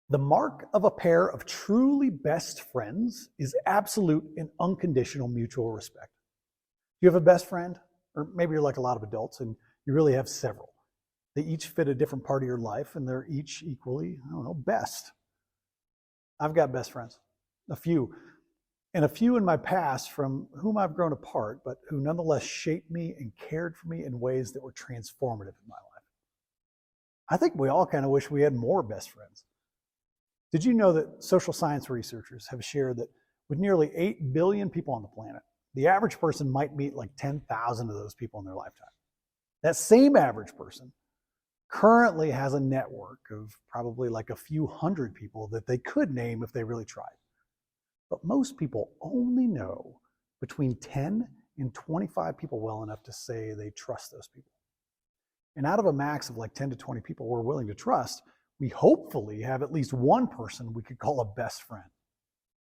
The mark of a pair of truly best friends is absolute and unconditional mutual respect. You have a best friend, or maybe you're like a lot of adults and you really have several. They each fit a different part of your life and they're each equally, best. I've got best friends, a few, and a few in my past from whom I've grown apart, but who nonetheless shaped me and cared for me in ways that were transformative in my life. I think we all kind of wish we had more best friends. Did you know that social science researchers have shared that with nearly 8 billion people on the planet, the average person might meet like 10,000 of those people in their lifetime? That same average person currently has a network of probably like a few hundred people that they could name if they really tried. But most people only know between 10 and 25 people well enough to say they trust those people. And out of a max of like 10 to 20 people we're willing to trust, we hopefully have at least one person we could call a best friend.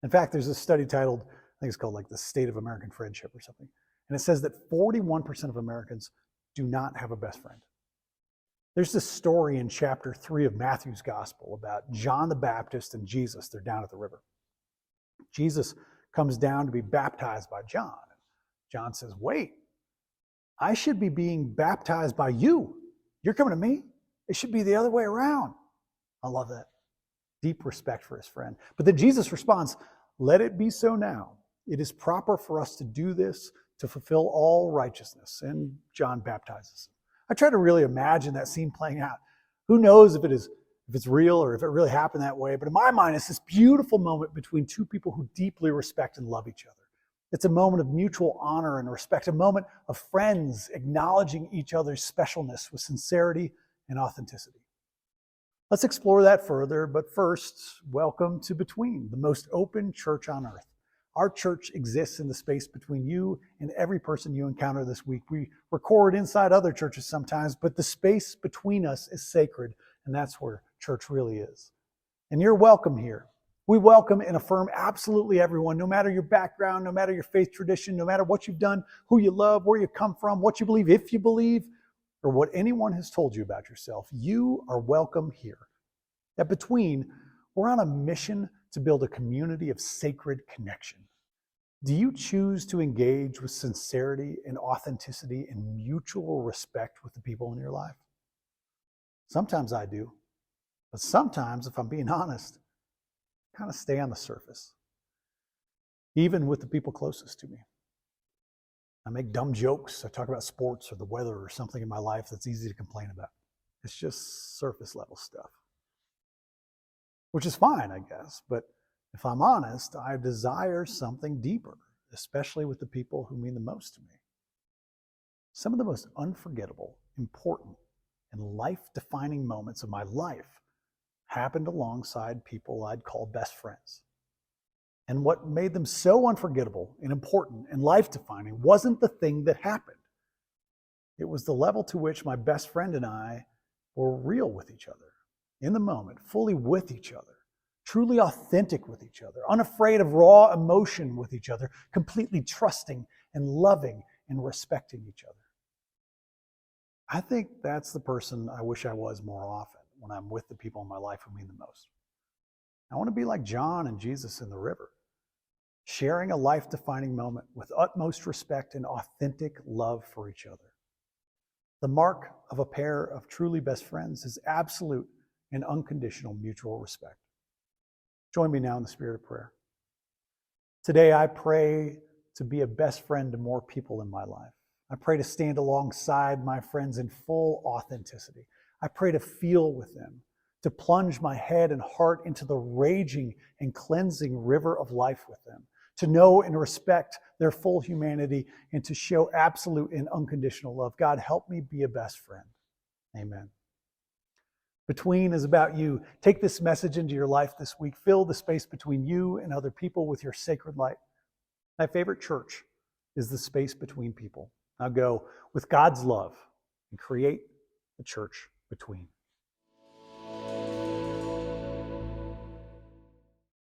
In fact, there's a study titled, I think it's called like the State of American Friendship or something. And it says that 41% of Americans do not have a best friend. There's this story in chapter 3 of Matthew's gospel about John the Baptist and Jesus. They're down at the river. Jesus comes down to be baptized by John. John says, wait, I should be being baptized by you. You're coming to me? It should be the other way around. I love that. Deep respect for his friend. But then Jesus responds, let it be so now. It is proper for us to do this to fulfill all righteousness. And John baptizes him. I try to really imagine that scene playing out. Who knows if it's real or if it really happened that way. But in my mind, it's this beautiful moment between two people who deeply respect and love each other. It's a moment of mutual honor and respect, a moment of friends acknowledging each other's specialness with sincerity and authenticity. Let's explore that further, but first, welcome to Between, the most open church on earth. Our church exists in the space between you and every person you encounter this week. We record inside other churches sometimes, but the space between us is sacred, and that's where church really is. And you're welcome here. We welcome and affirm absolutely everyone, no matter your background, no matter your faith tradition, no matter what you've done, who you love, where you come from, what you believe, if you believe, or what anyone has told you about yourself. You are welcome here. At Between, we're on a mission to build a community of sacred connection. Do you choose to engage with sincerity and authenticity and mutual respect with the people in your life? Sometimes I do, but sometimes, if I'm being honest, I kind of stay on the surface, even with the people closest to me. I make dumb jokes. I talk about sports or the weather or something in my life that's easy to complain about. It's just surface level stuff, which is fine, I guess. But if I'm honest, I desire something deeper, especially with the people who mean the most to me. Some of the most unforgettable, important, and life-defining moments of my life happened alongside people I'd call best friends. And what made them so unforgettable and important and life-defining wasn't the thing that happened. It was the level to which my best friend and I were real with each other, in the moment, fully with each other, truly authentic with each other, unafraid of raw emotion with each other, completely trusting and loving and respecting each other. I think that's the person I wish I was more often when I'm with the people in my life who mean the most. I want to be like John and Jesus in the river, sharing a life-defining moment with utmost respect and authentic love for each other. The mark of a pair of truly best friends is absolute and unconditional mutual respect. Join me now in the spirit of prayer. Today, I pray to be a best friend to more people in my life. I pray to stand alongside my friends in full authenticity. I pray to feel with them, to plunge my head and heart into the raging and cleansing river of life with them, to know and respect their full humanity, and to show absolute and unconditional love. God, help me be a best friend. Amen. Between is about you. Take this message into your life this week. Fill the space between you and other people with your sacred light. My favorite church is the space between people. Now go with God's love and create the church between.